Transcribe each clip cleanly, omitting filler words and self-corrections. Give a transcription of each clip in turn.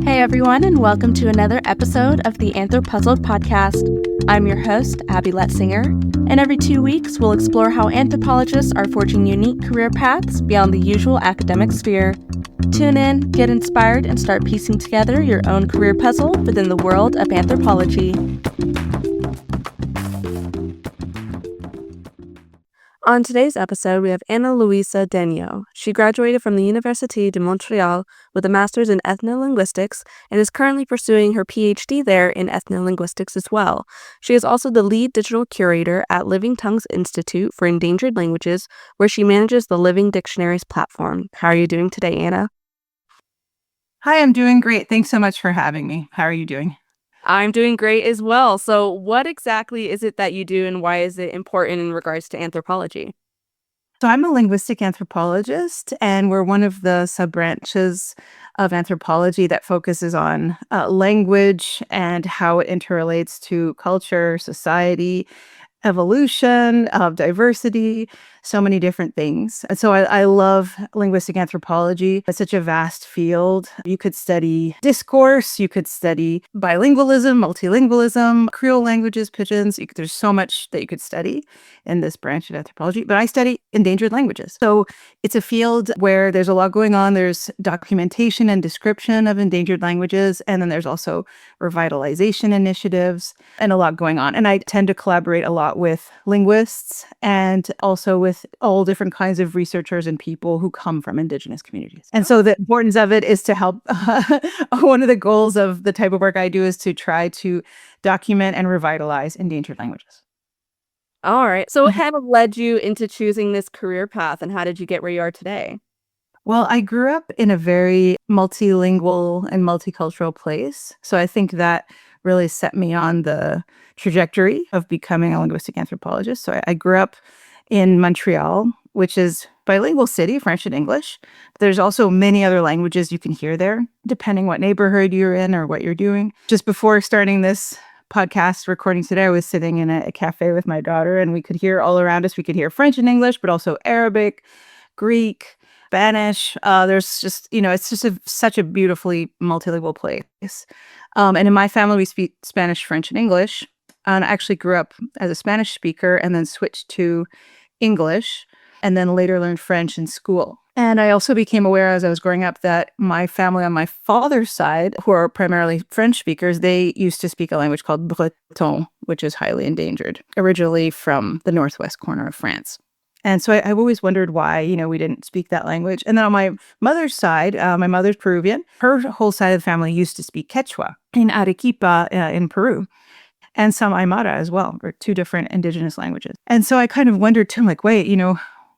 Hey everyone, and welcome to another episode of the AnthroPuzzled podcast. I'm your host, Abby Letzinger, and every 2 weeks we'll explore how anthropologists are forging unique career paths beyond the usual academic sphere. Tune in, get inspired, and start piecing together your own career puzzle within the world of anthropology. On today's episode, we have Anna Luisa Daigneault. She graduated from the Université de Montréal with a master's in ethnolinguistics and is currently pursuing her PhD there in ethnolinguistics as well. She is also the lead digital curator at Living Institute for Endangered Languages, where she manages the Living Dictionaries platform. How are you doing today, Anna? Hi, I'm doing great. Thanks so much for having me. How are you doing? I'm doing great as well. So what exactly is it that you do and why is it important in regards to anthropology? So I'm a linguistic anthropologist, and we're one of the sub-branches of anthropology that focuses on language and how it interrelates to culture, society, evolution, of diversity, so many different things. And so I love linguistic anthropology. It's such a vast field. You could study discourse, you could study bilingualism, multilingualism, Creole languages, pidgins. There's so much that you could study in this branch of anthropology. But I study endangered languages. So it's a field where there's a lot going on. There's documentation and description of endangered languages. And then there's also revitalization initiatives and a lot going on. And I tend to collaborate a lot with linguists and also with all different kinds of researchers and people who come from Indigenous communities. And so the importance of it is to help. One of the goals of the type of work I do is to try to document and revitalize endangered languages. All right. So what kind of led you into choosing this career path and how did you get where you are today? Well, I grew up in a very multilingual and multicultural place. So I think that really set me on the trajectory of becoming a linguistic anthropologist. So I grew up in Montreal, which is bilingual city, French and English. There's also many other languages you can hear there, depending what neighborhood you're in or what you're doing. Just before starting this podcast recording today, I was sitting in a cafe with my daughter, and we could hear all around us. We could hear French and English, but also Arabic, Greek, Spanish. There's just, it's just such a beautifully multilingual place. And in my family, we speak Spanish, French, and English. And I actually grew up as a Spanish speaker and then switched to English and then later learned French in school. And I also became aware as I was growing up that my family on my father's side, who are primarily French speakers, they used to speak a language called Breton, which is highly endangered, originally from the northwest corner of France. And so I've always wondered why, we didn't speak that language. And then on my mother's side, my mother's Peruvian. Her whole side of the family used to speak Quechua in Arequipa in Peru. And some Aymara as well, or two different indigenous languages. And so I kind of wondered too, like, wait,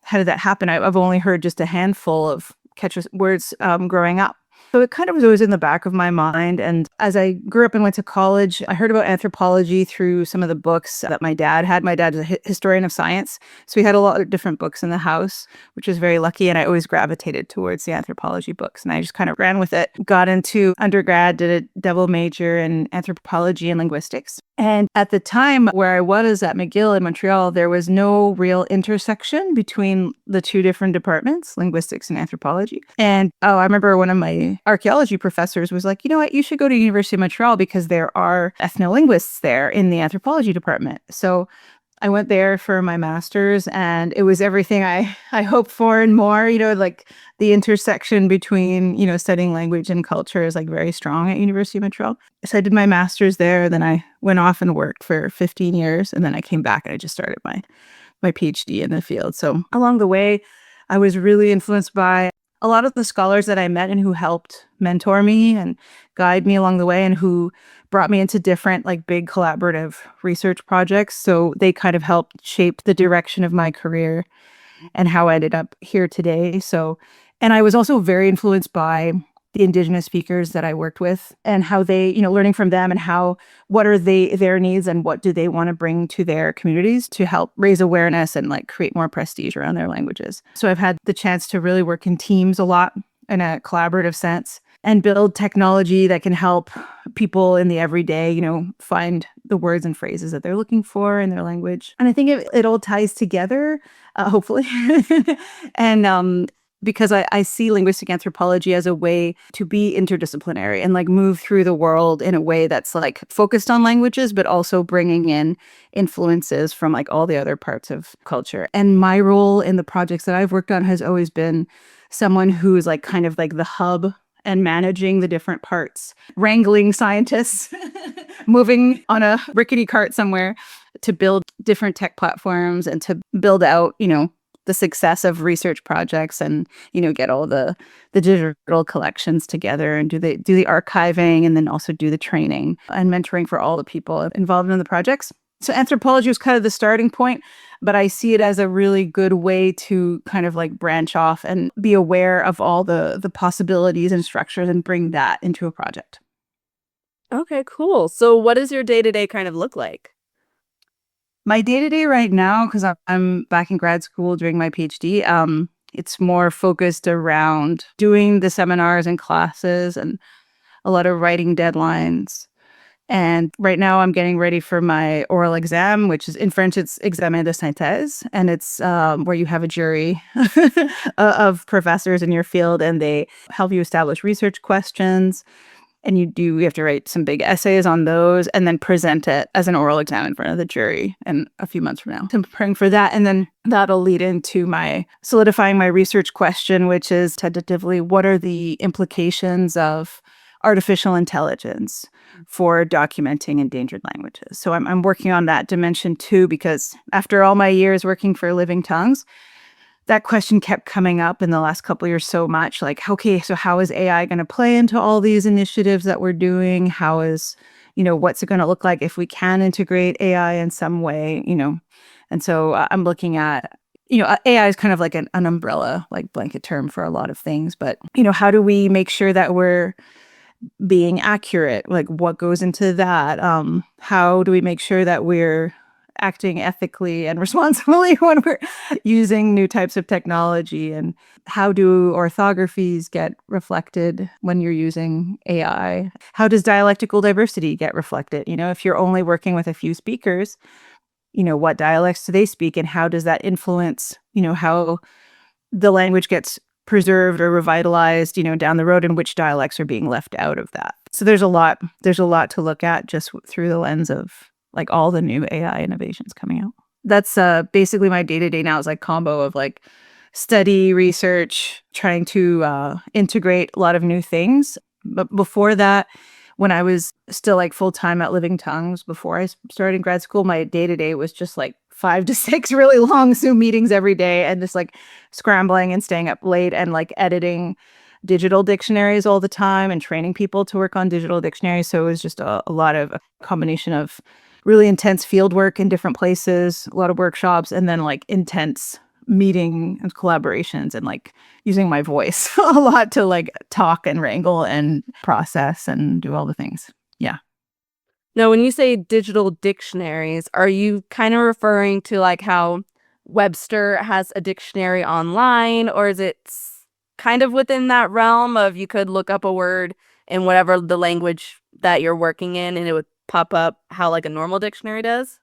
how did that happen? I've only heard just a handful of Quechua words growing up. So it kind of was always in the back of my mind. And as I grew up and went to college, I heard about anthropology through some of the books that my dad had. My dad is a historian of science. So we had a lot of different books in the house, which was very lucky. And I always gravitated towards the anthropology books. And I just kind of ran with it, got into undergrad, did a double major in anthropology and linguistics. And at the time where I was at McGill in Montreal, there was no real intersection between the two different departments, linguistics and anthropology. And I remember one of my archaeology professors was like, you know what, you should go to University of Montreal because there are ethnolinguists there in the anthropology department. So I went there for my master's, and it was everything I hoped for and more. Like the intersection between, studying language and culture is like very strong at University of Montreal. So I did my master's there. Then I went off and worked for 15 years. And then I came back and I just started my PhD in the field. So along the way, I was really influenced by a lot of the scholars that I met and who helped mentor me and guide me along the way and who brought me into different big collaborative research projects. So they kind of helped shape the direction of my career and how I ended up here today. And I was also very influenced by the Indigenous speakers that I worked with and how they, learning from them and what are their needs and what do they want to bring to their communities to help raise awareness and create more prestige around their languages. So I've had the chance to really work in teams a lot in a collaborative sense and build technology that can help people in the everyday, find the words and phrases that they're looking for in their language. And I think it all ties together, hopefully. And because I see linguistic anthropology as a way to be interdisciplinary and like move through the world in a way that's like focused on languages, but also bringing in influences from like all the other parts of culture. And my role in the projects that I've worked on has always been someone who's like kind of like the hub and managing the different parts, wrangling scientists, moving on a rickety cart somewhere to build different tech platforms and to build out, the success of research projects and, get all the digital collections together and do the archiving and then also do the training and mentoring for all the people involved in the projects. So anthropology was kind of the starting point, but I see it as a really good way to kind of like branch off and be aware of all the possibilities and structures and bring that into a project. Okay, cool. So what does your day-to-day kind of look like? My day-to-day right now, because I'm back in grad school doing my PhD, it's more focused around doing the seminars and classes and a lot of writing deadlines. And right now I'm getting ready for my oral exam, which is in French, it's examen de synthèse. And it's where you have a jury of professors in your field and they help you establish research questions. And you have to write some big essays on those and then present it as an oral exam in front of the jury in a few months from now. I'm preparing for that. And then that'll lead into my solidifying my research question, which is tentatively, what are the implications of artificial intelligence for documenting endangered languages? So I'm working on that dimension too, because after all my years working for Living Tongues, that question kept coming up in the last couple of years so much, like, okay, so how is AI going to play into all these initiatives that we're doing? How is, what's it going to look like if we can integrate AI in some way, And so I'm looking at, AI is kind of like an umbrella, like blanket term for a lot of things. But, how do we make sure that we're being accurate? Like what goes into that? How do we make sure that we're acting ethically and responsibly when we're using new types of technology? And how do orthographies get reflected when you're using AI? How does dialectical diversity get reflected? If you're only working with a few speakers, what dialects do they speak and how does that influence, how the language gets preserved or revitalized, down the road and which dialects are being left out of that. So there's a lot to look at just through the lens of like all the new AI innovations coming out. That's basically my day-to-day now is like combo of like study, research, trying to integrate a lot of new things. But before that, when I was still like full-time at Living Tongues, before I started grad school, my day-to-day was just like 5 to 6 really long Zoom meetings every day and just like scrambling and staying up late and like editing digital dictionaries all the time and training people to work on digital dictionaries. So it was just a lot of a combination of really intense field work in different places, a lot of workshops, and then like intense meeting and collaborations and like using my voice a lot to like talk and wrangle and process and do all the things. Yeah. Now, when you say digital dictionaries, are you kind of referring to like how Webster has a dictionary online, or is it kind of within that realm of you could look up a word in whatever the language that you're working in and it would pop up how like a normal dictionary does?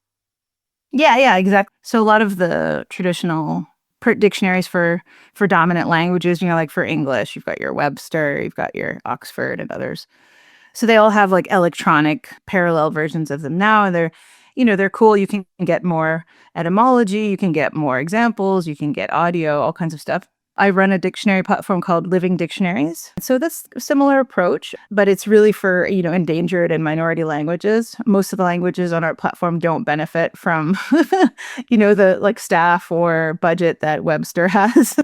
Yeah, exactly. So a lot of the traditional dictionaries for dominant languages, like for English, you've got your Webster, you've got your Oxford and others. So they all have like electronic parallel versions of them now, and they're cool. You can get more etymology, you can get more examples, you can get audio, all kinds of stuff. I run a dictionary platform called Living Dictionaries. So that's a similar approach, but it's really for, endangered and minority languages. Most of the languages on our platform don't benefit from, the like staff or budget that Webster has.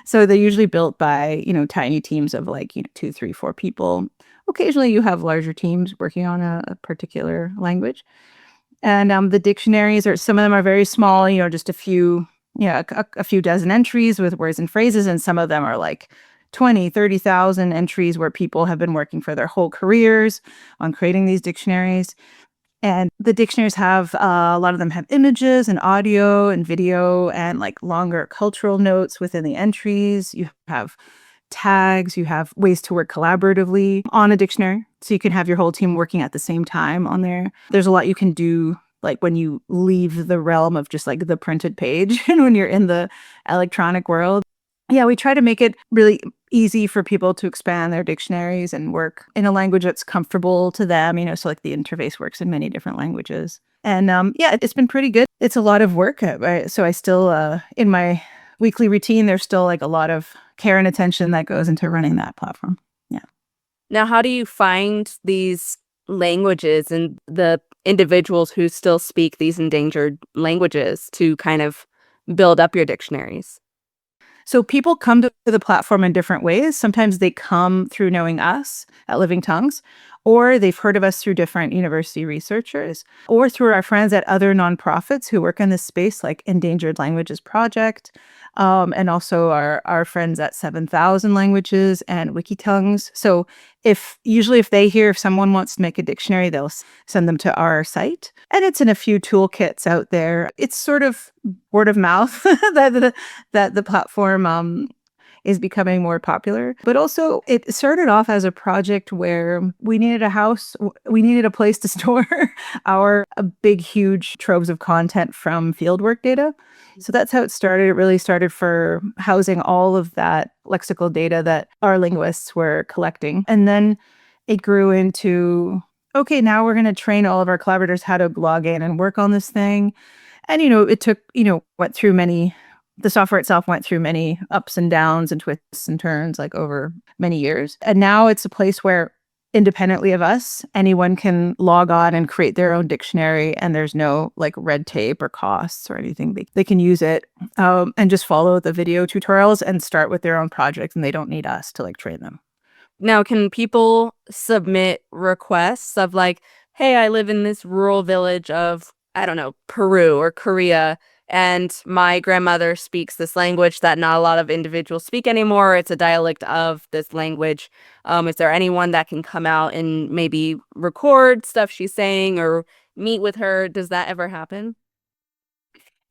So they're usually built by, tiny teams of like, 2, 3, 4 people. Occasionally you have larger teams working on a particular language. And the dictionaries some of them are very small, just a few, a few dozen entries with words and phrases. And some of them are like 20, 30,000 entries where people have been working for their whole careers on creating these dictionaries. And the dictionaries have, a lot of them have images and audio and video and like longer cultural notes within the entries. You have tags, you have ways to work collaboratively on a dictionary. So you can have your whole team working at the same time on there. There's a lot you can do like when you leave the realm of just like the printed page and when you're in the electronic world. Yeah, we try to make it really easy for people to expand their dictionaries and work in a language that's comfortable to them, so like the interface works in many different languages. And yeah, it's been pretty good. It's a lot of work. So I still, in my weekly routine, there's still like a lot of care and attention that goes into running that platform. Yeah. Now, how do you find these languages and the individuals who still speak these endangered languages to kind of build up your dictionaries? So people come to the platform in different ways. Sometimes they come through knowing us at Living Tongues, or they've heard of us through different university researchers, or through our friends at other nonprofits who work in this space, like Endangered Languages Project, and also our friends at 7,000 Languages and WikiTongues. So if they hear if someone wants to make a dictionary, they'll send them to our site, and it's in a few toolkits out there. It's sort of word of mouth that the platform is becoming more popular. But also, it started off as a project where we needed a house, we needed a place to store our big, huge troves of content from fieldwork data. So that's how it started. It really started for housing all of that lexical data that our linguists were collecting. And then it grew into, okay, now we're going to train all of our collaborators how to log in and work on this thing. And, it took, the software itself went through many ups and downs and twists and turns, like over many years. And now it's a place where, independently of us, anyone can log on and create their own dictionary, and there's no like red tape or costs or anything. They can use it and just follow the video tutorials and start with their own project, and they don't need us to like train them. Now, can people submit requests of like, hey, I live in this rural village of, I don't know, Peru or Korea, and my grandmother speaks this language that not a lot of individuals speak anymore. It's a dialect of this language. Is there anyone that can come out and maybe record stuff she's saying or meet with her? Does that ever happen?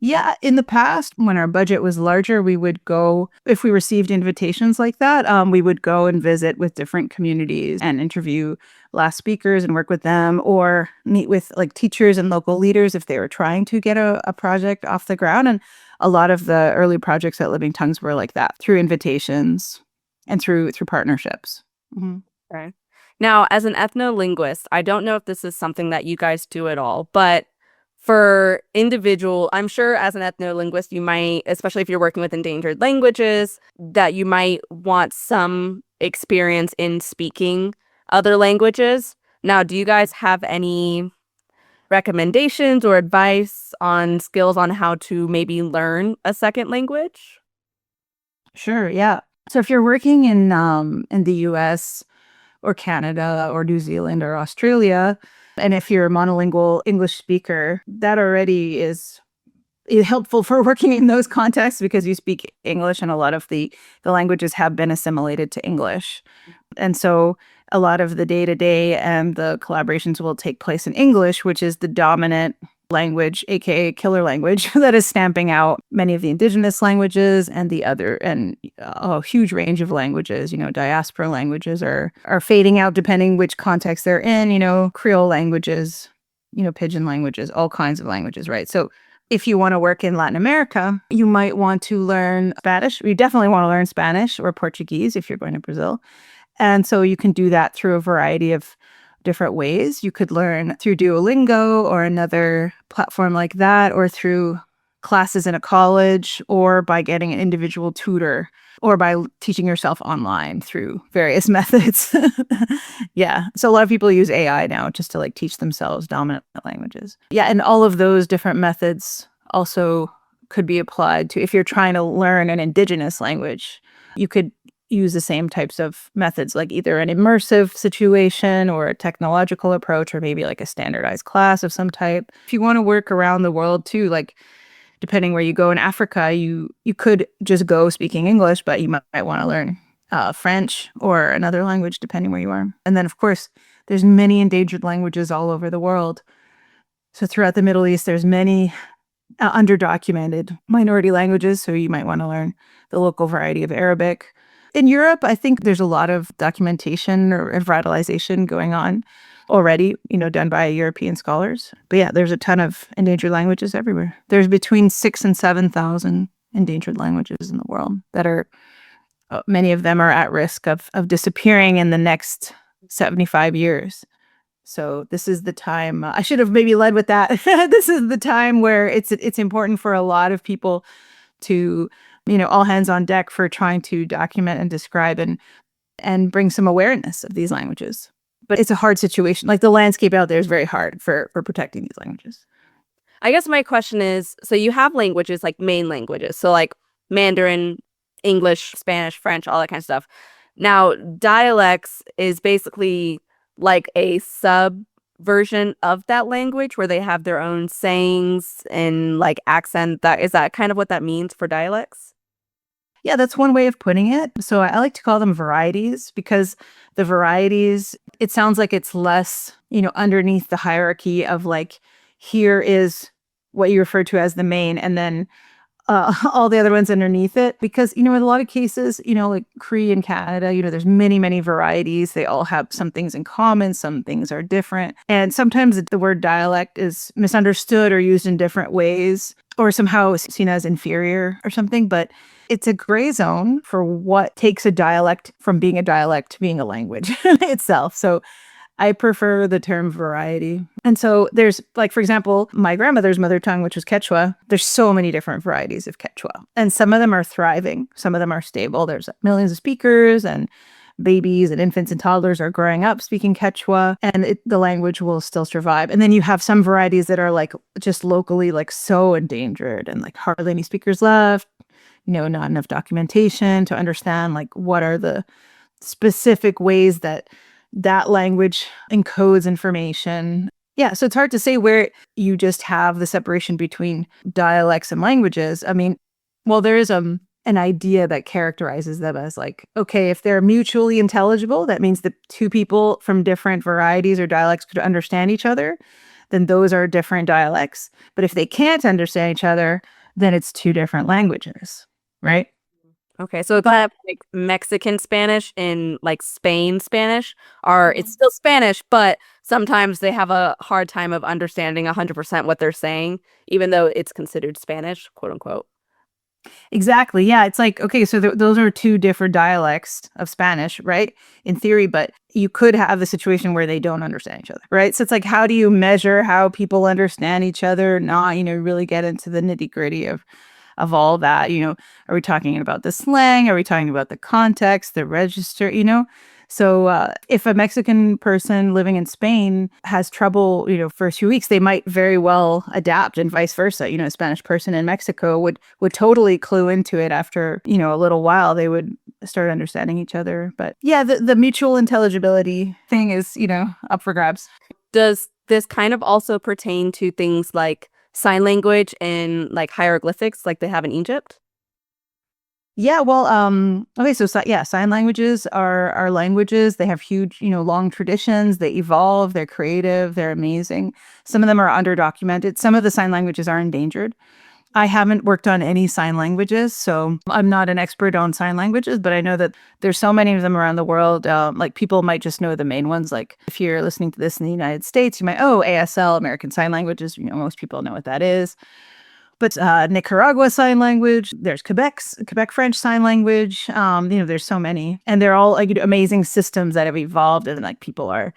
Yeah, in the past, when our budget was larger, we would go, if we received invitations like that, we would go and visit with different communities and interview last speakers and work with them, or meet with like teachers and local leaders if they were trying to get a project off the ground. And a lot of the early projects at Living Tongues were like that, through invitations and through partnerships. Mhm. Okay. Now, as an ethnolinguist, I don't know if this is something that you guys do at all, but for individual, I'm sure as an ethnolinguist, you might, especially if you're working with endangered languages, that you might want some experience in speaking other languages. Now, do you guys have any recommendations or advice on skills on how to maybe learn a second language? Sure, yeah. So if you're working in the US or Canada or New Zealand or Australia, and if you're a monolingual English speaker, that already is helpful for working in those contexts because you speak English and a lot of the languages have been assimilated to English. And so a lot of the day-to-day and the collaborations will take place in English, which is the dominant language, aka killer language, that is stamping out many of the Indigenous languages and a huge range of languages. Diaspora languages are fading out depending which context they're in. Creole languages, Pidgin languages, all kinds of languages, right? So if you want to work in Latin America, you might want to learn Spanish. You definitely want to learn Spanish or Portuguese if you're going to Brazil. And so you can do that through a variety of different ways. You could learn through Duolingo or another platform like that, or through classes in a college, or by getting an individual tutor, or by teaching yourself online through various methods. Yeah. So a lot of people use AI now just to like teach themselves dominant languages. Yeah. And all of those different methods also could be applied to if you're trying to learn an Indigenous language. You could use the same types of methods, like either an immersive situation or a technological approach, or maybe like a standardized class of some type. If you want to work around the world too, like depending where you go in Africa, you could just go speaking English, but you might want to learn French or another language depending where you are. And then, of course, there's many endangered languages all over the world. So throughout the Middle East, there's many underdocumented minority languages, so you might want to learn the local variety of Arabic. In Europe, I think there's a lot of documentation or revitalization going on already, done by European scholars. But yeah, there's a ton of endangered languages everywhere. There's between 6,000 and 7,000 endangered languages in the world that are, many of them are at risk of disappearing in the next 75 years. So this is the time, I should have maybe led with that. This is the time where it's important for a lot of people to, all hands on deck for trying to document and describe and bring some awareness of these languages. But it's a hard situation. Like, the landscape out there is very hard for protecting these languages. I guess my question is, so you have languages like main languages, so like Mandarin, English, Spanish, French, all that kind of stuff. Now, dialects is basically like a sub version of that language where they have their own sayings and like accent. Is that kind of what that means for dialects? Yeah, that's one way of putting it. So I like to call them varieties, because the varieties, it sounds like it's less, underneath the hierarchy of like, here is what you refer to as the main, and then all the other ones underneath it. Because, in a lot of cases, like Cree in Canada, there's many, many varieties. They all have some things in common. Some things are different. And sometimes the word dialect is misunderstood or used in different ways, or somehow seen as inferior or something. But it's a gray zone for what takes a dialect from being a dialect to being a language itself. So I prefer the term variety. And so there's, like, for example, my grandmother's mother tongue, which was Quechua. There's so many different varieties of Quechua. And some of them are thriving. Some of them are stable. There's millions of speakers, and babies and infants and toddlers are growing up speaking Quechua, and the language will still survive. And then you have some varieties that are like just locally like so endangered, and like hardly any speakers left, not enough documentation to understand like what are the specific ways that language encodes information. Yeah, so it's hard to say where you just have the separation between dialects and languages. I mean, well, there is an idea that characterizes them as like, okay, if they're mutually intelligible, that means that two people from different varieties or dialects could understand each other, then those are different dialects. But if they can't understand each other, then it's two different languages, right? Okay, so it's kind of like Mexican Spanish and like Spain Spanish it's still Spanish, but sometimes they have a hard time of understanding 100% what they're saying, even though it's considered Spanish, quote unquote. Exactly. Yeah. It's like, okay, so those are two different dialects of Spanish, right? In theory, but you could have the situation where they don't understand each other, right? So it's like, how do you measure how people understand each other? Not, really get into the nitty gritty of all that. Are we talking about the slang? Are we talking about the context, the register? So if a Mexican person living in Spain has trouble, for a few weeks, they might very well adapt, and vice versa. A Spanish person in Mexico would totally clue into it after, a little while. They would start understanding each other. But yeah, the mutual intelligibility thing is, up for grabs. Does this kind of also pertain to things like sign language and like hieroglyphics like they have in Egypt? Yeah, well, okay, so yeah, sign languages are languages. They have huge, long traditions. They evolve. They're creative. They're amazing. Some of them are underdocumented. Some of the sign languages are endangered. I haven't worked on any sign languages, so I'm not an expert on sign languages, but I know that there's so many of them around the world. Like, people might just know the main ones. Like, if you're listening to this in the United States, you might, ASL, American Sign Languages. Most people know what that is. But Nicaragua Sign Language, there's Quebec French Sign Language. There's so many, and they're all like amazing systems that have evolved, and like people are,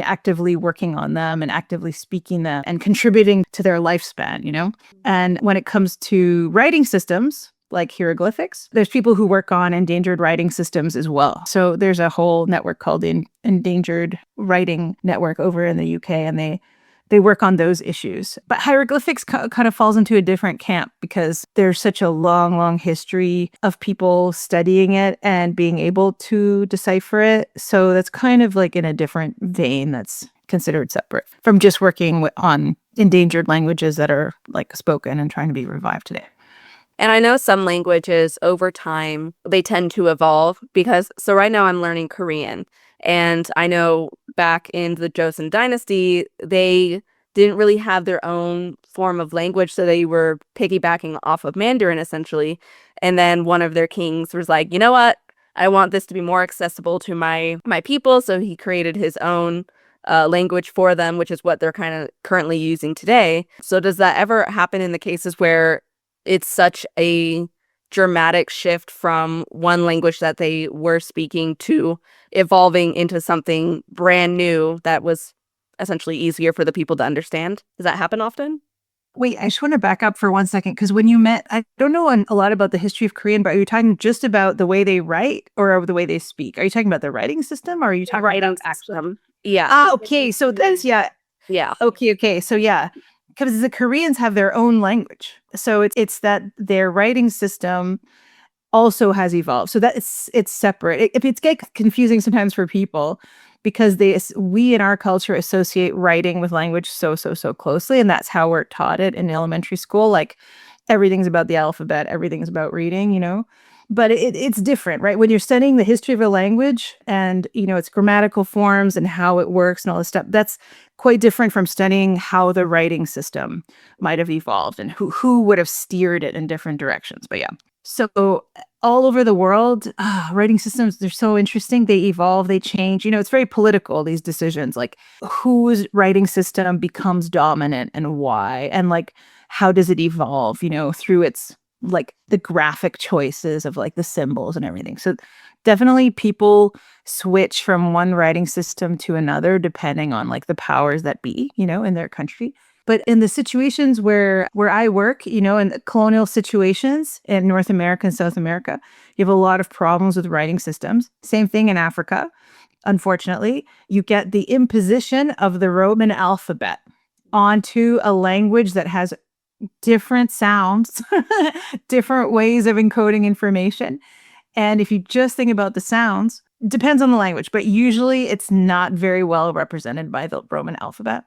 actively working on them and actively speaking them and contributing to their lifespan. And when it comes to writing systems like hieroglyphics, there's people who work on endangered writing systems as well. So there's a whole network called the Endangered Writing Network over in the UK, and they work on those issues. But hieroglyphics kind of falls into a different camp, because there's such a long, long history of people studying it and being able to decipher it. So that's kind of like in a different vein that's considered separate from just working on endangered languages that are like spoken and trying to be revived today. And I know some languages over time, they tend to evolve so right now I'm learning Korean. And I know back in the Joseon Dynasty, they didn't really have their own form of language. So they were piggybacking off of Mandarin, essentially. And then one of their kings was like, you know what? I want this to be more accessible to my people. So he created his own language for them, which is what they're kind of currently using today. So does that ever happen in the cases where it's such a dramatic shift from one language that they were speaking to evolving into something brand new that was essentially easier for the people to understand? Does that happen often? Wait, I just want to back up for 1 second because when you met, I don't know a lot about the history of Korean, but are you talking just about the way they write or the way they speak? Are you talking about the writing system or are you talking Writing about system. Yeah. Ah, okay. So that's, yeah. Yeah. Okay. So yeah, because the Koreans have their own language. So it's that their writing system also has evolved. So that it's separate. It gets confusing sometimes for people because we in our culture associate writing with language so closely, and that's how we're taught it in elementary school. Like everything's about the alphabet, everything's about reading. But it's different, right? When you're studying the history of a language and its grammatical forms and how it works and all this stuff, that's quite different from studying how the writing system might have evolved and who would have steered it in different directions. But yeah. So all over the world, writing systems, they're so interesting. They evolve, they change. It's very political, these decisions, like whose writing system becomes dominant and why, and like how does it evolve, through its like the graphic choices of like the symbols and everything. So definitely people switch from one writing system to another depending on like the powers that be, in their country. But in the situations where I work, in the colonial situations in North America and South America, you have a lot of problems with writing systems. Same thing in Africa. Unfortunately, you get the imposition of the Roman alphabet onto a language that has different sounds, different ways of encoding information. And if you just think about the sounds, it depends on the language, but usually it's not very well represented by the Roman alphabet.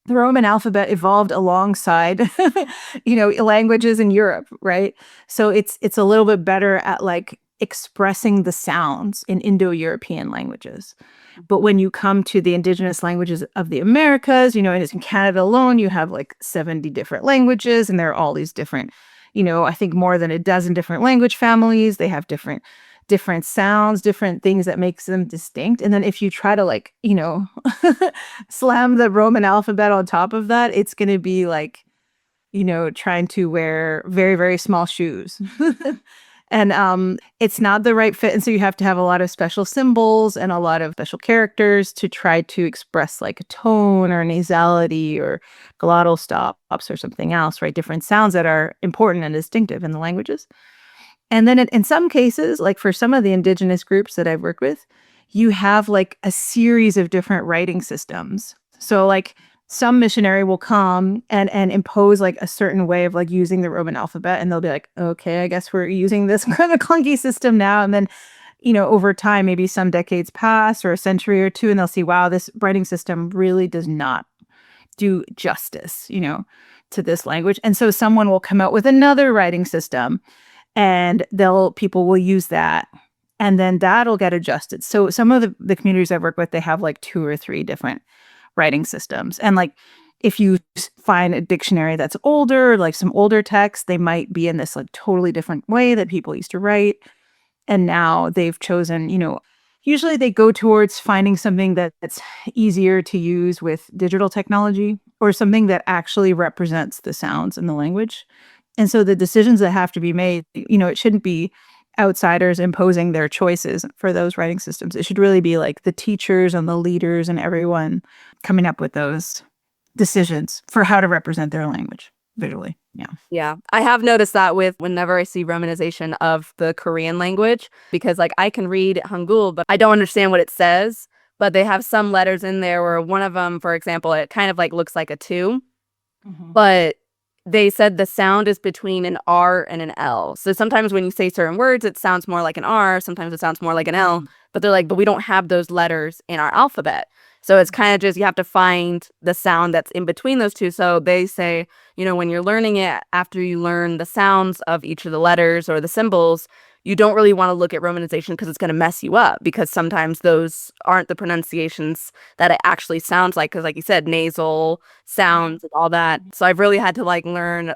The Roman alphabet evolved alongside, languages in Europe, right? So it's a little bit better at like expressing the sounds in Indo-European languages. But when you come to the indigenous languages of the Americas, and in Canada alone, you have like 70 different languages, and there are all these different, I think more than a dozen different language families. They have different sounds, different things that makes them distinct. And then if you try to like, slam the Roman alphabet on top of that, it's going to be like, trying to wear very, very small shoes. And it's not the right fit. And so you have to have a lot of special symbols and a lot of special characters to try to express like a tone or nasality or glottal stops or something else, right? Different sounds that are important and distinctive in the languages. And then in some cases, like for some of the indigenous groups that I've worked with, you have like a series of different writing systems. So like some missionary will come and impose like a certain way of like using the Roman alphabet, and they'll be like, okay, I guess we're using this kind of clunky system now. And then, over time, maybe some decades pass or a century or two, and they'll see, wow, this writing system really does not do justice, to this language. And so someone will come out with another writing system, and people will use that, and then that'll get adjusted. So some of the communities I've worked with, they have like 2 or 3 different writing systems. And like if you find a dictionary that's older, like some older texts, they might be in this like totally different way that people used to write. And now they've chosen, usually they go towards finding something that's easier to use with digital technology or something that actually represents the sounds in the language. And so the decisions that have to be made, it shouldn't be outsiders imposing their choices for those writing systems. It should really be like the teachers and the leaders and everyone coming up with those decisions for how to represent their language visually. Yeah. Yeah. I have noticed that with whenever I see romanization of the Korean language, because like I can read Hangul, but I don't understand what it says. But they have some letters in there where one of them, for example, it kind of like looks like a 2, but they said the sound is between an R and an L. So sometimes when you say certain words, it sounds more like an R. Sometimes it sounds more like an L. But they're like, but we don't have those letters in our alphabet. So it's kind of just you have to find the sound that's in between those two. So they say, when you're learning it, after you learn the sounds of each of the letters or the symbols, you don't really want to look at romanization because it's going to mess you up, because sometimes those aren't the pronunciations that it actually sounds like, because like you said, nasal sounds and all that. So I've really had to like learn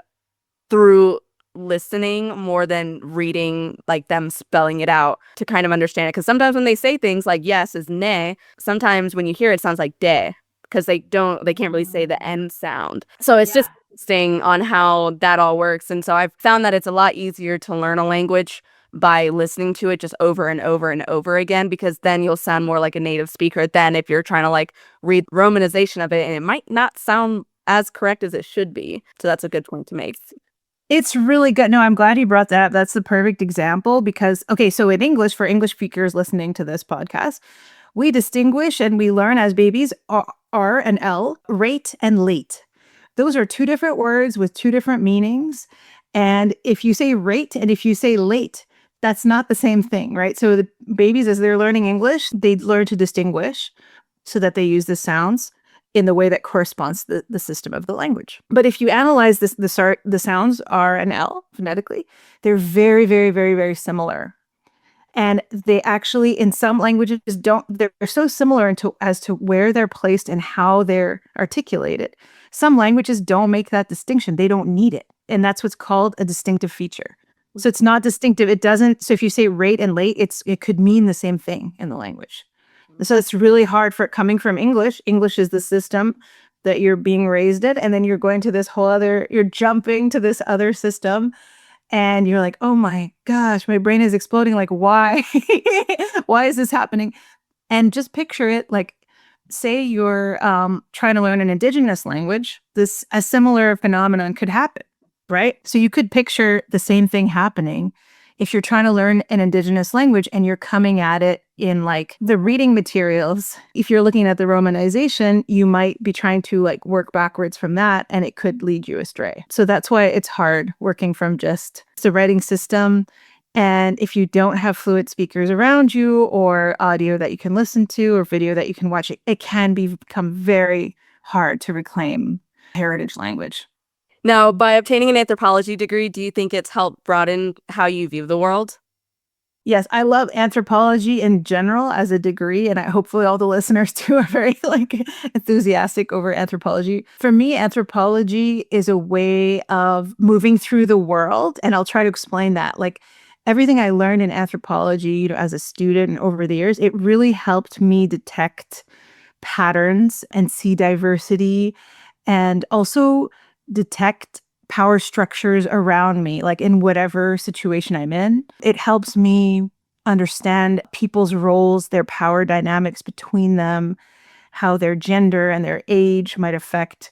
through listening more than reading like them spelling it out to kind of understand it, because sometimes when they say things like yes is ne, sometimes when you hear it, it sounds like de, because they can't really say the N sound. So it's just interesting on how that all works. And so I've found that it's a lot easier to learn a language by listening to it just over and over and over again, because then you'll sound more like a native speaker than if you're trying to like read romanization of it and it might not sound as correct as it should be. So that's a good point to make. It's really good. No, I'm glad you brought that up. That's the perfect example because, okay, so in English, for English speakers listening to this podcast, we distinguish and we learn as babies R and L, rate and late. Those are two different words with two different meanings. And if you say rate and if you say late, that's not the same thing, right? So the babies, as they're learning English, they learn to distinguish so that they use the sounds in the way that corresponds to the system of the language. But if you analyze the sounds R and L phonetically, they're very, very, very, very similar. And they actually, in some languages, they're so similar as to where they're placed and how they're articulated. Some languages don't make that distinction. They don't need it. And that's what's called a distinctive feature. So it's not distinctive. It doesn't. So if you say rate and late, it could mean the same thing in the language. So it's really hard for it coming from English. English is the system that you're being raised in. And then you're going to this whole other, you're jumping to this other system. And you're like, oh my gosh, my brain is exploding. Like, why? Why is this happening? And just picture it like, say you're trying to learn an Indigenous language, a similar phenomenon could happen, right? So you could picture the same thing happening if you're trying to learn an Indigenous language and you're coming at it in like the reading materials. If you're looking at the romanization, you might be trying to like work backwards from that and it could lead you astray. So that's why it's hard working from just the writing system. And if you don't have fluent speakers around you or audio that you can listen to or video that you can watch, it can become very hard to reclaim heritage language. Now, by obtaining an anthropology degree, do you think it's helped broaden how you view the world? Yes, I love anthropology in general as a degree, and hopefully all the listeners too are very like enthusiastic over anthropology. For me, anthropology is a way of moving through the world, and I'll try to explain that. Like everything I learned in anthropology, as a student and over the years, it really helped me detect patterns and see diversity and also detect power structures around me, like in whatever situation I'm in. It helps me understand people's roles, their power dynamics between them, how their gender and their age might affect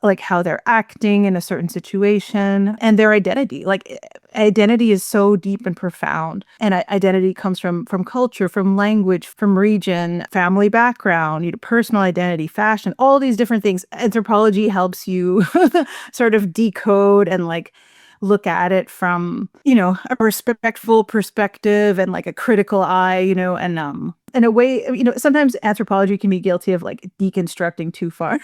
like how they're acting in a certain situation and their identity. Like identity is so deep and profound. And identity comes from culture, from language, from region, family background, personal identity, fashion, all these different things. Anthropology helps you sort of decode and like look at it from, a respectful perspective and like a critical eye, and in a way, sometimes anthropology can be guilty of like deconstructing too far,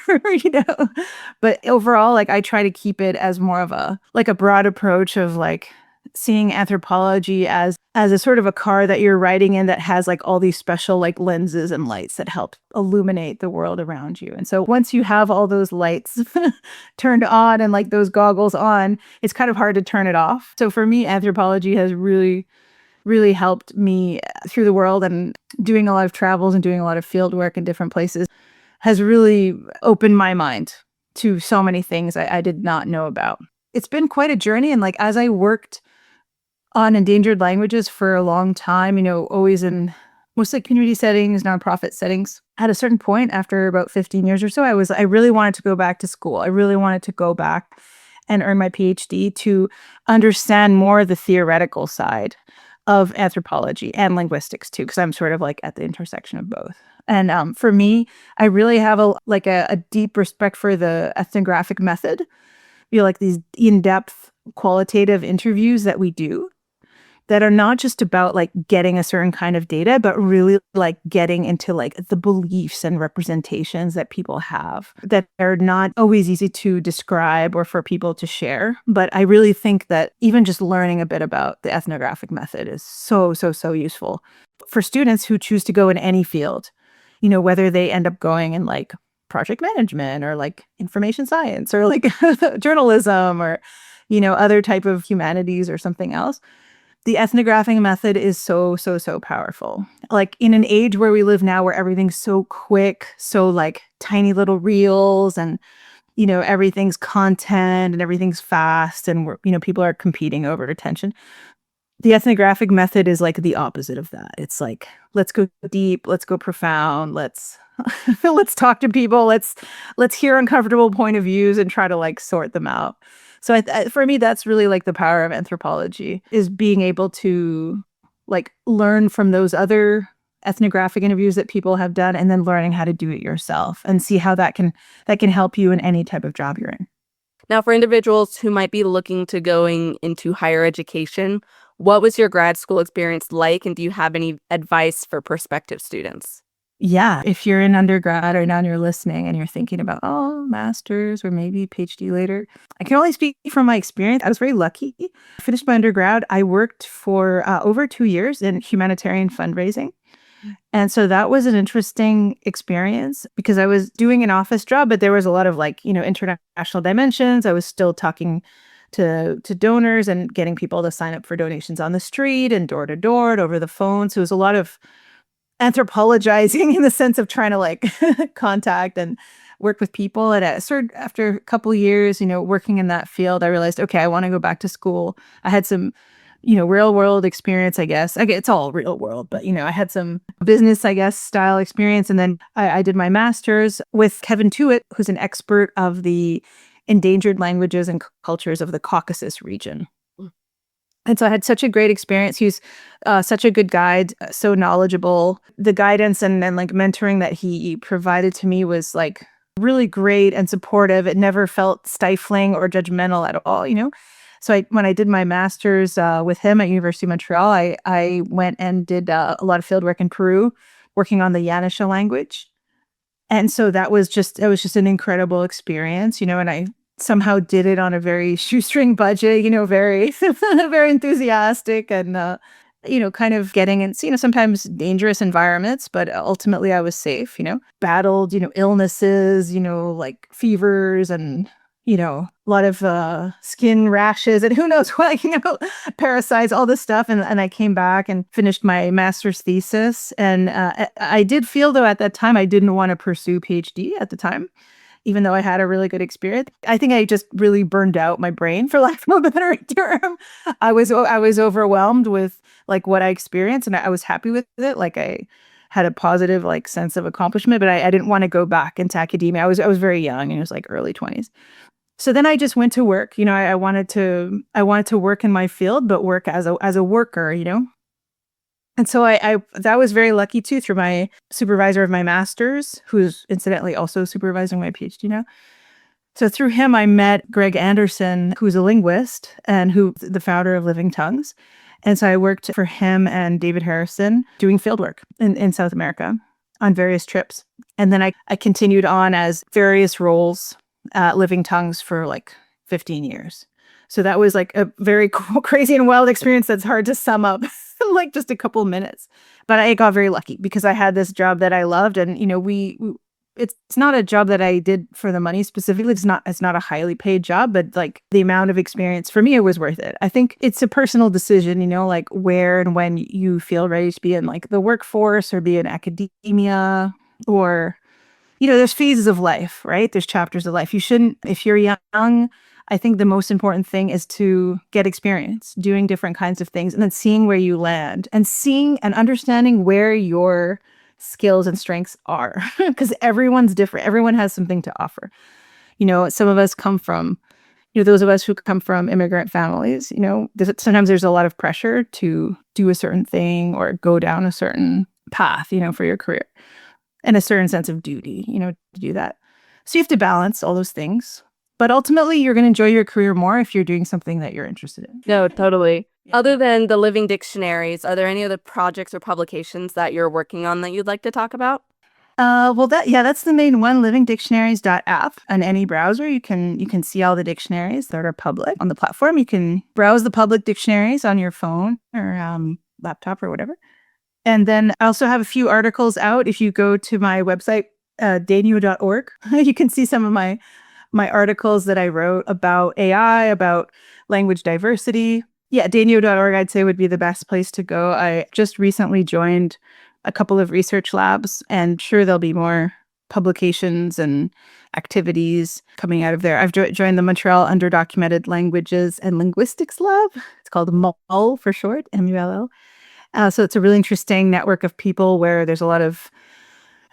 but overall, like I try to keep it as more of a broad approach of like seeing anthropology as a sort of a car that you're riding in that has like all these special like lenses and lights that help illuminate the world around you. And so once you have all those lights turned on and like those goggles on, it's kind of hard to turn it off. So for me, anthropology has really, really helped me through the world, and doing a lot of travels and doing a lot of field work in different places has really opened my mind to so many things I did not know about. It's been quite a journey. And like, as I worked on endangered languages for a long time, always in mostly community settings, nonprofit settings. At a certain point, after about 15 years or so, I really wanted to go back to school. I really wanted to go back and earn my PhD to understand more of the theoretical side of anthropology and linguistics too, because I'm sort of like at the intersection of both. And for me, I really have a deep respect for the ethnographic method. Like these in-depth qualitative interviews that we do that are not just about like getting a certain kind of data, but really like getting into like the beliefs and representations that people have that are not always easy to describe or for people to share. But I really think that even just learning a bit about the ethnographic method is so, so, so useful for students who choose to go in any field, whether they end up going in like project management or like information science or like journalism or, other type of humanities or something else. The ethnographic method is so, so, so powerful. Like in an age where we live now, where everything's so quick, so like tiny little reels and everything's content and everything's fast and people are competing over attention. The ethnographic method is like the opposite of that. It's like, let's go deep, let's go profound, let's let's talk to people, let's hear uncomfortable point of views and try to like sort them out. So for me, that's really like the power of anthropology, is being able to like learn from those other ethnographic interviews that people have done, and then learning how to do it yourself and see how that can help you in any type of job you're in. Now, for individuals who might be looking to going into higher education, what was your grad school experience like, and do you have any advice for prospective students? Yeah, if you're in undergrad or now you're listening and you're thinking about, oh, master's or maybe PhD later, I can only speak from my experience. I was very lucky. I finished my undergrad. I worked for over 2 years in humanitarian fundraising. And so that was an interesting experience because I was doing an office job, but there was a lot of like, international dimensions. I was still talking to donors and getting people to sign up for donations on the street and door to door and over the phone. So it was a lot of anthropologizing in the sense of trying to like contact and work with people. And after a couple of years, working in that field, I realized, okay, I want to go back to school. I had some real world experience, I guess. It's all real world, but, I had some business, I guess, style experience. And then I did my master's with Kevin Tuitt, who's an expert of the endangered languages and cultures of the Caucasus region. And so I had such a great experience. He's such a good guide, so knowledgeable. The guidance and like mentoring that he provided to me was like really great and supportive. It never felt stifling or judgmental at all, So when I did my master's with him at University of Montreal, I went and did a lot of field work in Peru, working on the Yanisha language. And so it was just an incredible experience, and I somehow did it on a very shoestring budget, very, very enthusiastic and, kind of getting in, sometimes dangerous environments, but ultimately I was safe, battled, illnesses, like fevers and, a lot of skin rashes and who knows what, parasites, all this stuff. And I came back and finished my master's thesis. And I did feel, though, at that time, I didn't want to pursue PhD at the time, even though I had a really good experience. I think I just really burned out my brain, for lack of a better term. I was overwhelmed with like what I experienced, and I was happy with it. Like I had a positive like sense of accomplishment, but I didn't want to go back into academia. I was very young, and it was like early 20s. So then I just went to work. I wanted to work in my field, but work as a worker. And so that was very lucky too, through my supervisor of my master's, who's incidentally also supervising my PhD now. So through him, I met Greg Anderson, who's a linguist and the founder of Living Tongues. And so I worked for him and David Harrison doing field work in South America on various trips. And then I continued on as various roles at Living Tongues for like 15 years. So that was like a very crazy and wild experience that's hard to sum up in like just a couple of minutes. But I got very lucky because I had this job that I loved, and it's not a job that I did for the money specifically. It's not a highly paid job, but like the amount of experience for me, it was worth it. I think it's a personal decision, like where and when you feel ready to be in like the workforce or be in academia, or there's phases of life, right? There's chapters of life. If you're young, I think the most important thing is to get experience doing different kinds of things and then seeing where you land and seeing and understanding where your skills and strengths are, because everyone's different. Everyone has something to offer. Some of us come from, those of us who come from immigrant families, sometimes there's a lot of pressure to do a certain thing or go down a certain path, for your career, and a certain sense of duty, to do that. So you have to balance all those things. But ultimately, you're going to enjoy your career more if you're doing something that you're interested in. No, totally. Yeah. Other than the Living Dictionaries, are there any other projects or publications that you're working on that you'd like to talk about? That's the main one, livingdictionaries.app. On any browser, you can see all the dictionaries that are public on the platform. You can browse the public dictionaries on your phone or laptop or whatever. And then I also have a few articles out. If you go to my website, daigneault.org, you can see some of my articles that I wrote about AI, about language diversity. Yeah, daigneault.org, I'd say, would be the best place to go. I just recently joined a couple of research labs, and sure, there'll be more publications and activities coming out of there. I've joined the Montreal Underdocumented Languages and Linguistics Lab. It's called MULL for short, MULL. So it's a really interesting network of people where there's a lot of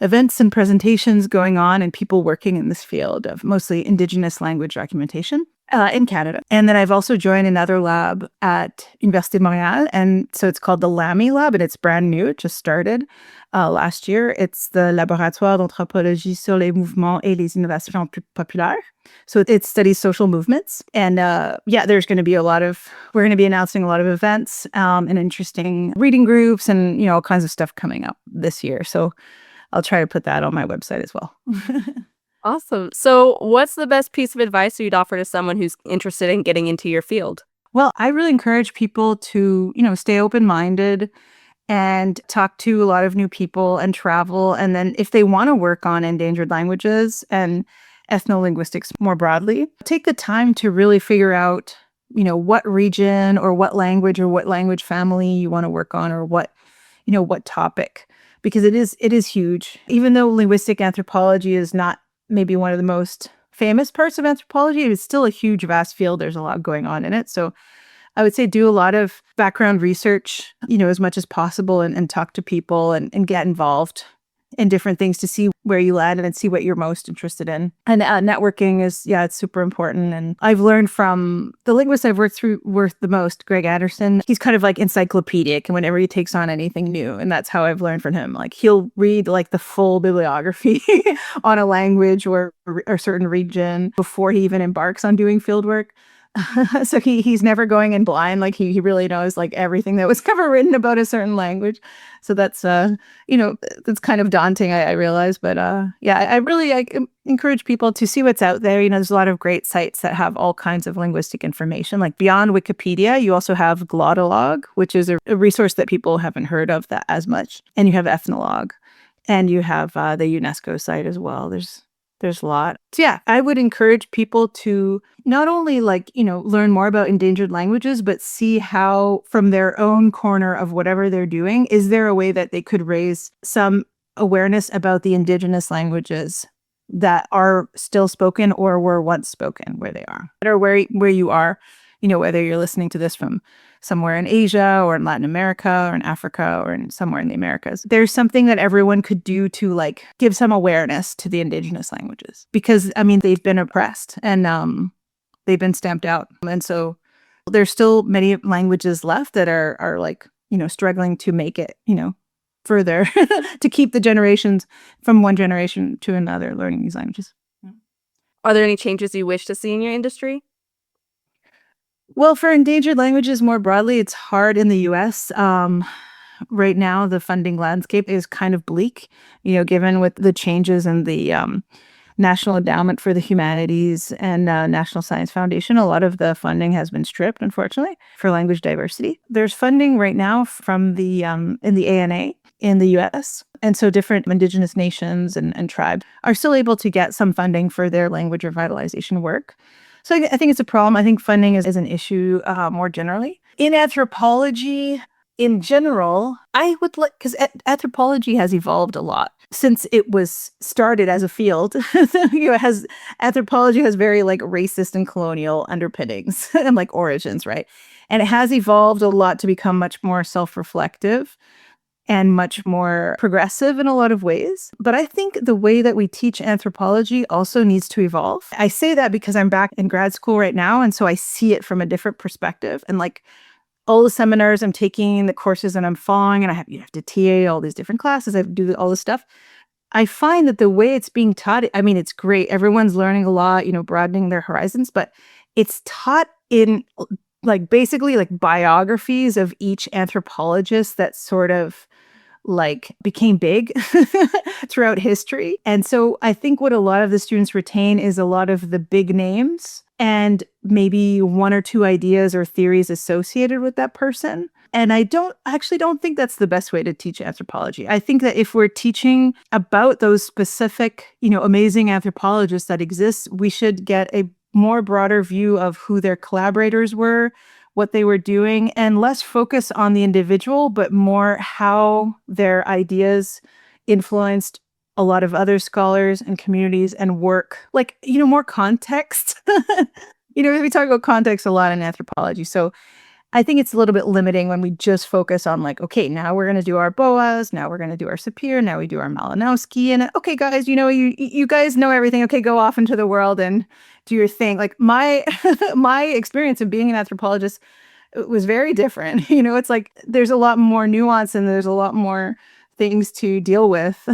events and presentations going on and people working in this field of mostly Indigenous language documentation in Canada. And then I've also joined another lab at Université de Montréal. And so it's called the LAMI Lab, and it's brand new. It just started last year. It's the Laboratoire d'anthropologie sur les mouvements et les innovations populaires. So it studies social movements. And there's going to be we're going to be announcing a lot of events and interesting reading groups and, all kinds of stuff coming up this year. So I'll try to put that on my website as well. Awesome. So what's the best piece of advice you'd offer to someone who's interested in getting into your field? Well, I really encourage people to, stay open-minded and talk to a lot of new people and travel. And then if they want to work on endangered languages and ethnolinguistics more broadly, take the time to really figure out, what region or what language family you want to work on, or what topic, because it is huge. Even though linguistic anthropology is not maybe one of the most famous parts of anthropology, it's still a huge, vast field. There's a lot going on in it. So I would say do a lot of background research, as much as possible, and talk to people and get involved in different things to see where you land and see what you're most interested in. And networking is, it's super important. And I've learned from the linguist I've worked the most, Greg Anderson. He's kind of like encyclopedic and whenever he takes on anything new. And that's how I've learned from him. Like he'll read like the full bibliography on a language or a certain region before he even embarks on doing field work. So he's never going in blind. Like he really knows like everything that was ever written about a certain language. So that's that's kind of daunting, I realize. But I really encourage people to see what's out there. There's a lot of great sites that have all kinds of linguistic information. Like beyond Wikipedia, you also have Glottolog, which is a resource that people haven't heard of that as much. And you have Ethnologue, and you have the UNESCO site as well. There's a lot. So I would encourage people to not only learn more about endangered languages, but see how from their own corner of whatever they're doing, is there a way that they could raise some awareness about the Indigenous languages that are still spoken or were once spoken where they are, or where you are, whether you're listening to this from somewhere in Asia or in Latin America or in Africa or somewhere in the Americas. There's something that everyone could do to give some awareness to the Indigenous languages, because they've been oppressed and they've been stamped out. And so there's still many languages left that are struggling to make it, further to keep the generations from one generation to another learning these languages. Are there any changes you wish to see in your industry? Well, for endangered languages more broadly, it's hard in the U.S. Right now, the funding landscape is kind of bleak, given with the changes in the National Endowment for the Humanities and National Science Foundation. A lot of the funding has been stripped, unfortunately, for language diversity. There's funding right now from the in the ANA in the U.S., and so different Indigenous nations and tribes are still able to get some funding for their language revitalization work. So I think it's a problem. I think funding is an issue more generally. In anthropology, in general, I would like, because anthropology has evolved a lot since it was started as a field. Anthropology has very racist and colonial underpinnings and origins, right? And it has evolved a lot to become much more self-reflective and much more progressive in a lot of ways. But I think the way that we teach anthropology also needs to evolve. I say that because I'm back in grad school right now, and so I see it from a different perspective. And all the seminars I'm taking, the courses that I'm following, and you have to TA all these different classes, I have to do all this stuff. I find that the way it's being taught, it's great. Everyone's learning a lot, broadening their horizons, but it's taught in basically biographies of each anthropologist that sort of became big throughout history. And so I think what a lot of the students retain is a lot of the big names and maybe one or two ideas or theories associated with that person. And I don't think that's the best way to teach anthropology. I think that if we're teaching about those specific, amazing anthropologists that exist, we should get a more broader view of who their collaborators were, what they were doing, and less focus on the individual, but more how their ideas influenced a lot of other scholars and communities and work, like, more context. We talk about context a lot in anthropology. So I think it's a little bit limiting when we just focus on like, okay, now we're going to do our Boas, now we're going to do our Sapir, now we do our Malinowski, and okay, guys, you guys know everything. Okay, go off into the world and do your thing. Like my my experience of being an anthropologist was very different. It's like there's a lot more nuance and there's a lot more things to deal with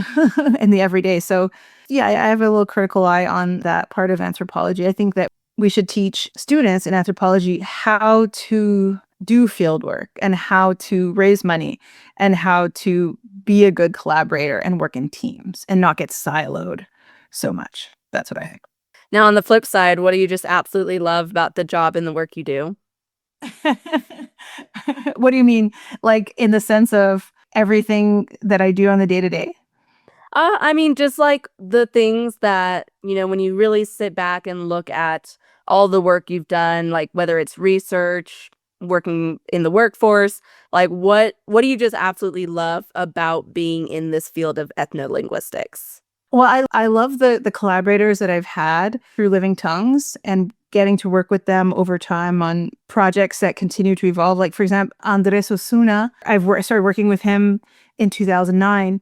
in the everyday. So yeah, I have a little critical eye on that part of anthropology. I think that we should teach students in anthropology how to do field work and how to raise money and how to be a good collaborator and work in teams and not get siloed so much. That's what I think. Now, on the flip side, what do you just absolutely love about the job and the work you do? What do you mean? Like in the sense of everything that I do on the day to day? I mean, just like the things that, when you really sit back and look at all the work you've done, like whether it's research, working in the workforce, like what do you just absolutely love about being in this field of ethnolinguistics? Well, I love the collaborators that I've had through Living Tongues and getting to work with them over time on projects that continue to evolve. Like, for example, Andres Osuna, started working with him in 2009.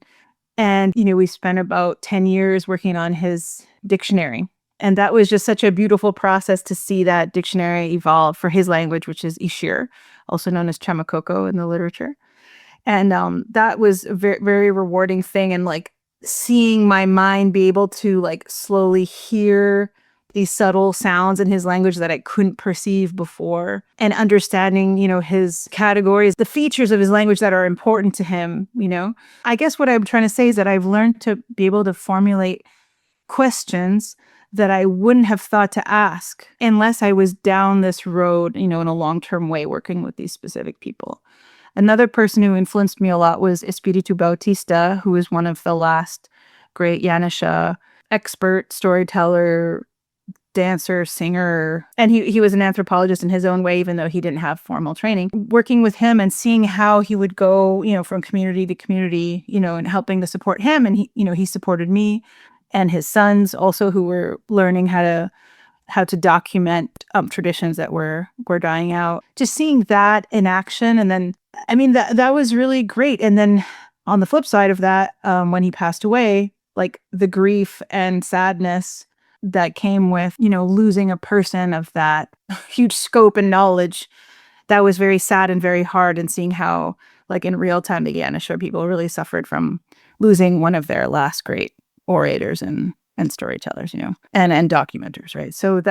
And, we spent about 10 years working on his dictionary. And that was just such a beautiful process to see that dictionary evolve for his language, which is Ishir, also known as Chamakoko in the literature. And that was a very, very rewarding thing. And like seeing my mind be able to like slowly hear these subtle sounds in his language that I couldn't perceive before, and understanding, his categories, the features of his language that are important to him. I guess what I'm trying to say is that I've learned to be able to formulate questions that I wouldn't have thought to ask unless I was down this road, in a long-term way working with these specific people. Another person who influenced me a lot was Espiritu Bautista, who was one of the last great Yanisha expert storyteller, dancer, singer, and he was an anthropologist in his own way, even though he didn't have formal training. Working with him and seeing how he would go, from community to community, and helping to support him, and he supported me and his sons also, who were learning how to document traditions that were dying out. Just seeing that in action, and then I mean that was really great. And then on the flip side of that, when he passed away, like the grief and sadness that came with, losing a person of that huge scope and knowledge, that was very sad and very hard. And seeing how, like in real time, the Yanisha people really suffered from losing one of their last great orators and storytellers, and documenters, right? So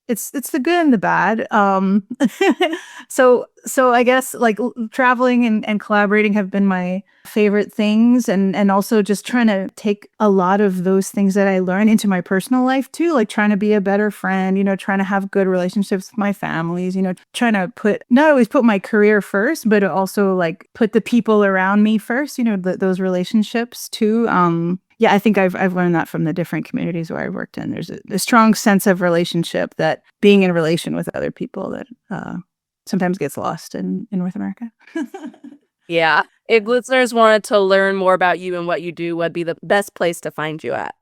it's the good and the bad. So I guess like traveling and collaborating have been my favorite things, and also just trying to take a lot of those things that I learned into my personal life too, like trying to be a better friend, trying to have good relationships with my families, trying to not always put my career first, but also like put the people around me first, those relationships too. Yeah, I think I've learned that from the different communities where I worked in. There's a strong sense of relationship, that being in relation with other people, that sometimes gets lost in North America. Yeah. If listeners wanted to learn more about you and what you do, what'd be the best place to find you at?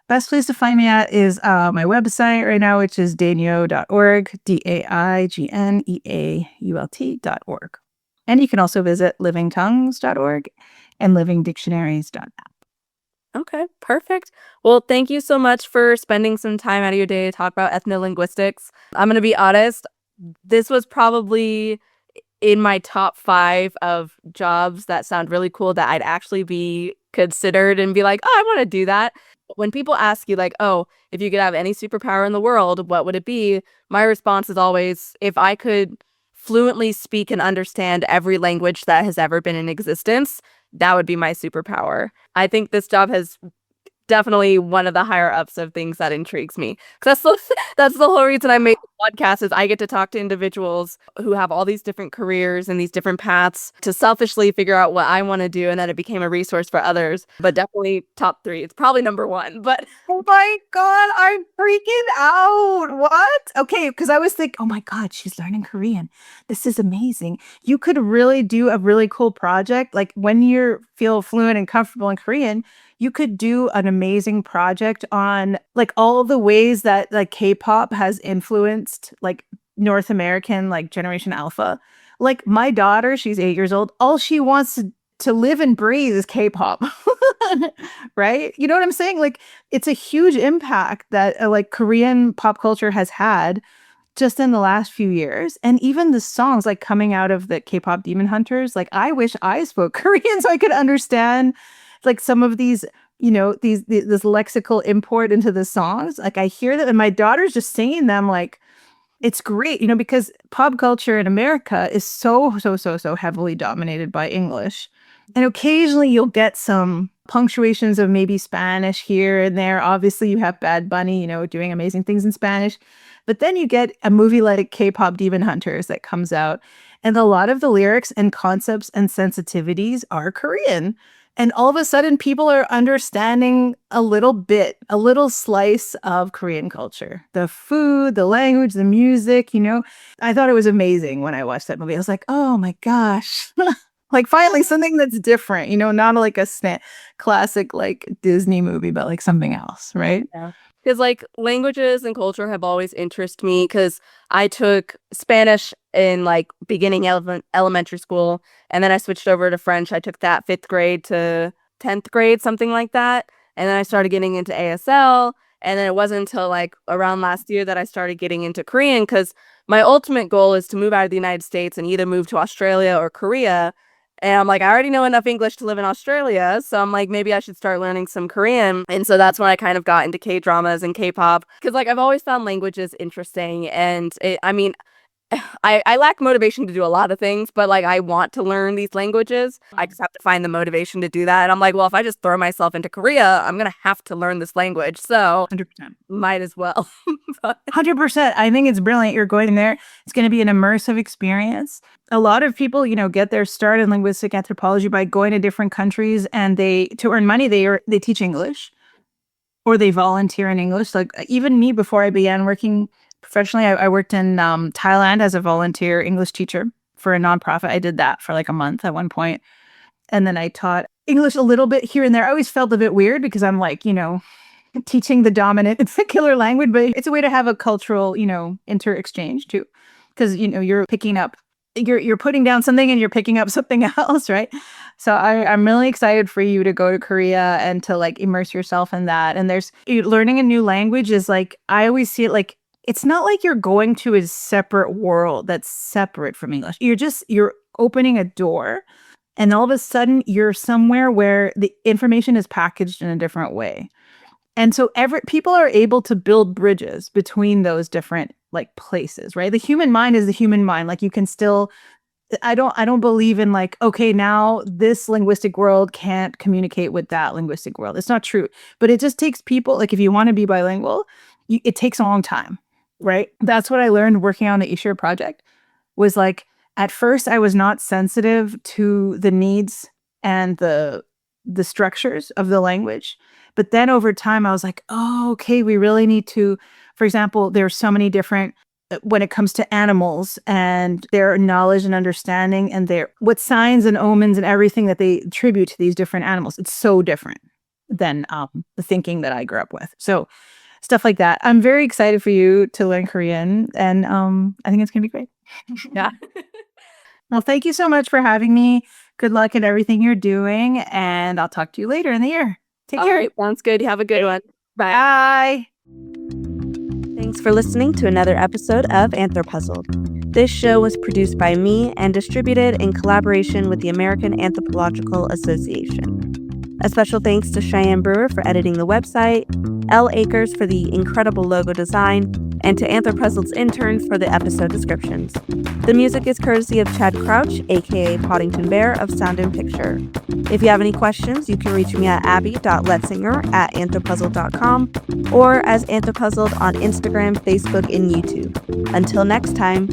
Best place to find me at is my website right now, which is daigneault.org, DAIGNEAULT.org. And you can also visit livingtongues.org and livingdictionaries.net. Okay, perfect. Well, thank you so much for spending some time out of your day to talk about ethnolinguistics. I'm going to be honest, this was probably in my top 5 of jobs that sound really cool that I'd actually be considered and be like, oh, I want to do that. When people ask you like, oh, if you could have any superpower in the world, what would it be? My response is always, if I could fluently speak and understand every language that has ever been in existence, that would be my superpower. I think this job has definitely one of the higher ups of things that intrigues me. 'Cause that's the whole reason I made the podcast, is I get to talk to individuals who have all these different careers and these different paths to selfishly figure out what I want to do, and then it became a resource for others. But definitely top 3. It's probably number 1, but Oh my God, I'm freaking out. What? Okay, because I was like, oh my God, she's learning Korean. This is amazing. You could really do a really cool project. Like when you feel fluent and comfortable in Korean, you could do an amazing project on like all the ways that like K-pop has influenced like North American like Generation Alpha. Like my daughter, she's 8 years old. All she wants to live and breathe is K-pop. Right? You know what I'm saying? Like it's a huge impact that like Korean pop culture has had just in the last few years. And even the songs like coming out of the K-pop Demon Hunters, like I wish I spoke Korean so I could understand like some of these, you know, this lexical import into the songs. Like I hear them and my daughter's just singing them like it's great, you know, because pop culture in America is so heavily dominated by English. And occasionally you'll get some punctuations of maybe Spanish here and there. Obviously, you have Bad Bunny, you know, doing amazing things in Spanish. But then you get a movie like K-pop Demon Hunters that comes out, and a lot of the lyrics and concepts and sensitivities are Korean. And all of a sudden, people are understanding a little bit, a little slice of Korean culture. The food, the language, the music, you know. I thought it was amazing when I watched that movie. I was like, oh my gosh. Like finally something that's different, you know, not like a classic like Disney movie, but like something else, right? Yeah. Because like languages and culture have always interested me because I took Spanish in like beginning elementary school, and then I switched over to French. I took that 5th grade to 10th grade, something like that. And then I started getting into ASL. And then it wasn't until like around last year that I started getting into Korean, because my ultimate goal is to move out of the United States and either move to Australia or Korea. And I'm like, I already know enough English to live in Australia, so I'm like, maybe I should start learning some Korean. And so that's when I kind of got into K-dramas and K-pop, because like I've always found languages interesting. And I mean, I lack motivation to do a lot of things, but like I want to learn these languages. I just have to find the motivation to do that. And I'm like, well, if I just throw myself into Korea, I'm going to have to learn this language. So 100%. Might as well. 100%. I think it's brilliant. You're going there. It's going to be an immersive experience. A lot of people, you know, get their start in linguistic anthropology by going to different countries, and to earn money, they teach English or they volunteer in English. Like even me, before I began working professionally, I worked in Thailand as a volunteer English teacher for a nonprofit. I did that for like a month at one point. And then I taught English a little bit here and there. I always felt a bit weird because I'm like, you know, teaching the dominant killer language, but it's a way to have a cultural, you know, inter-exchange too. Because, you know, you're putting down something and you're picking up something else, right? So I'm really excited for you to go to Korea and to like immerse yourself in that. And learning a new language is like, I always see it like, it's not like you're going to a separate world that's separate from English. You're opening a door, and all of a sudden you're somewhere where the information is packaged in a different way. And so people are able to build bridges between those different like places, right? The human mind is the human mind. Like you can still, I don't believe in like, okay, now this linguistic world can't communicate with that linguistic world. It's not true. But it just takes people, like if you want to be bilingual, it takes a long time, right? That's what I learned working on the Ishir project, was like, at first I was not sensitive to the needs and the structures of the language. But then over time, I was like, oh, okay, we really need to, for example, there's so many different, when it comes to animals and their knowledge and understanding and what signs and omens and everything that they attribute to these different animals. It's so different than the thinking that I grew up with. So stuff like that. I'm very excited for you to learn Korean, and I think it's going to be great. Yeah. Well, thank you so much for having me. Good luck at everything you're doing, and I'll talk to you later in the year. Take care. All right, sounds good. You have a good one. Bye. Thanks for listening to another episode of AnthroPuzzled. This show was produced by me and distributed in collaboration with the American Anthropological Association. A special thanks to Cheyenne Brewer for editing the website, L. Akers for the incredible logo design, and to AnthroPuzzled's intern for the episode descriptions. The music is courtesy of Chad Crouch, aka Poddington Bear of Sound and Picture. If you have any questions, you can reach me at abby.letzinger@anthropuzzled.com or as AnthroPuzzled on Instagram, Facebook, and YouTube. Until next time.